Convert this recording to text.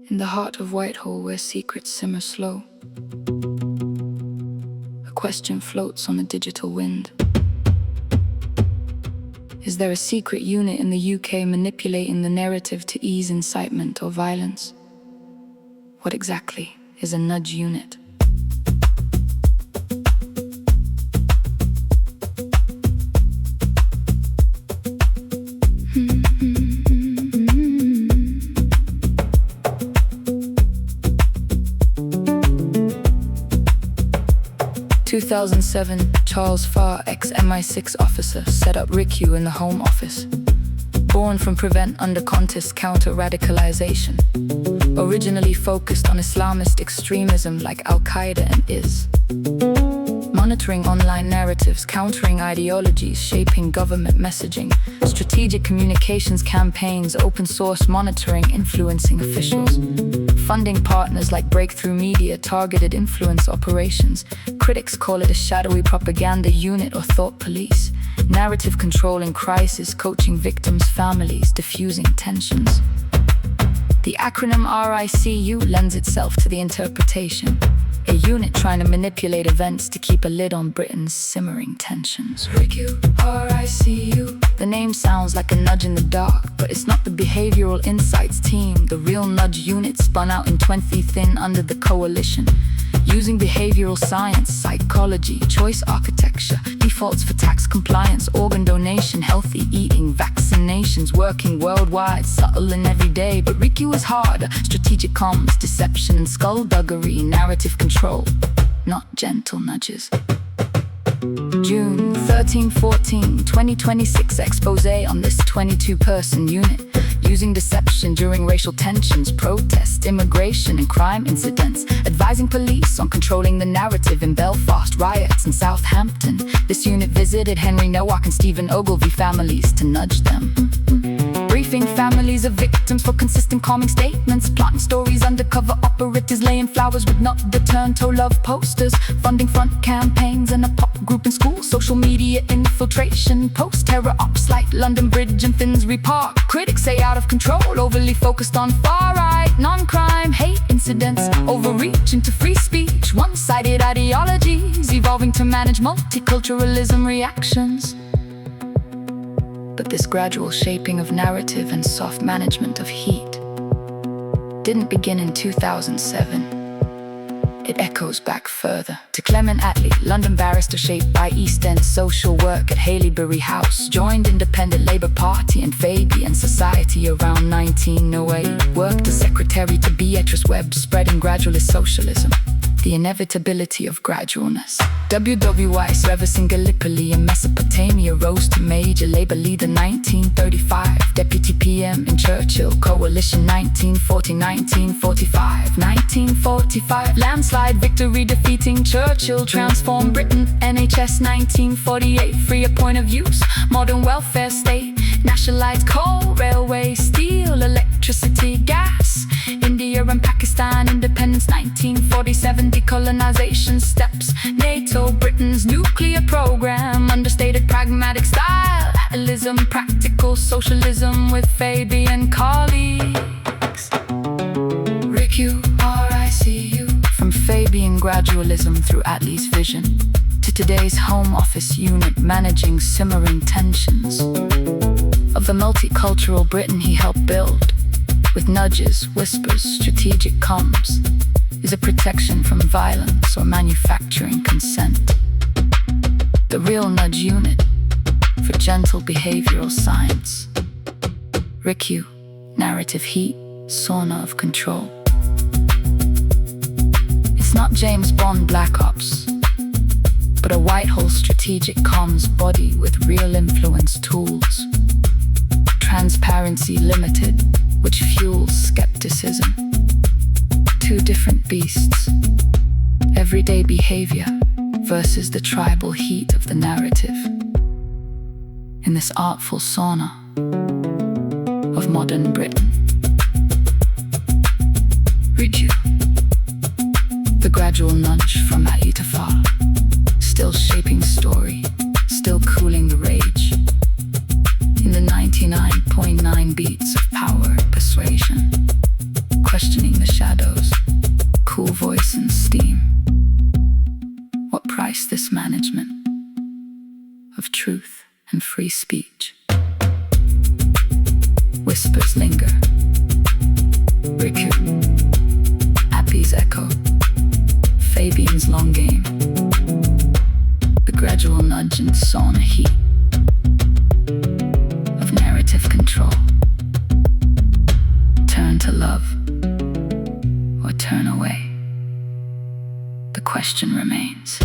In the heart of Whitehall, where secrets simmer slow, a question floats on the digital wind. Is there a secret unit in the UK manipulating the narrative to ease incitement or violence? What exactly is a nudge unit? 2007, Charles Farr, ex-MI6 officer, set up R.I.C.U in the Home Office. Born from Prevent Under Contest Counter-Radicalization. Originally focused on Islamist extremism like Al-Qaeda and IS. Monitoring online narratives, countering ideologies, shaping government messaging, strategic communications campaigns, open source monitoring, influencing officials. Funding partners like Breakthrough Media, targeted influence operations. Critics call it a shadowy propaganda unit or thought police. Narrative control in crisis, coaching victims' families, diffusing tensions. The acronym R.I.C.U lends itself to the interpretation. A unit trying to manipulate events to keep a lid on Britain's simmering tensions. R.I.C.U, R.I.C.U. The name sounds like a nudge in the dark, but it's not the behavioral insights team. The real nudge unit spun out in 2010 under the coalition. Using behavioral science, psychology, choice architecture, defaults for tax compliance, organ donation, healthy eating, vaccinations, working worldwide, subtle and everyday. But R.I.C.U is harder, strategic comms, deception and skullduggery, narrative control, not gentle nudges. June 13-14, 2026 expose on this 22-person unit. Using deception during racial tensions, protests, immigration and crime incidents. Advising police on controlling the narrative in Belfast, riots in Southampton. This unit visited Henry Nowak and Stephen Ogilvy families to nudge them. Briefing families of victims for consistent calming statements. Plotting stories, undercover operatives laying flowers with not the turn to love posters. Funding front campaigns and a pop group in schools. Social media infiltration, post-terror ops like London Bridge and Finsbury Park. Critics say out of control, overly focused on far-right, non-crime, hate incidents. Overreach into free speech, one-sided ideologies. Evolving to manage multiculturalism reactions. But this gradual shaping of narrative and soft management of heat didn't begin in 2007. It echoes back further to Clement Attlee, London barrister shaped by East End social work at Haileybury House. Joined Independent Labour Party and Fabian Society around 1908. Worked as secretary to Beatrice Webb, spreading gradualist socialism. The inevitability of gradualness. W.W. Service in Gallipoli in Mesopotamia rose to major labor leader 1935. Deputy PM in Churchill coalition 1940-1945. 1945 landslide victory defeating Churchill. Transformed Britain. NHS 1948 freer point of use. Modern welfare state. Nationalized coal, railway, steel, electricity, gas. India and Pakistan independence 1947. Decolonization steps. NATO, Britain's nuclear program. Understated pragmatic style. Atavism, practical socialism with Fabian colleagues. R.I.C.U, R.I.C.U. From Fabian gradualism through Attlee's vision to today's Home Office unit managing simmering tensions of the multicultural Britain he helped build. With nudges, whispers, strategic comms, is a protection from violence or manufacturing consent. The real nudge unit for gentle behavioral science. R.I.C.U, narrative heat, sauna of control. It's not James Bond Black Ops, but a Whitehall strategic comms body with real influence tools. Transparency limited, which fuels skepticism. Two different beasts. Everyday behavior versus the tribal heat of the narrative. In this artful sauna of modern Britain. R.I.C.U, the gradual nudge from Attlee to Farr. Still shaping story, still cooling the rage. In the 99.9 beats of power and persuasion. questioning the shadows, cool voice and steam. What price this management of truth and free speech? Whispers linger. R.I.C.U, Appy's echo, Fabian's long game. The gradual nudge and sauna heat of narrative control. Turn to love or turn away. The question remains.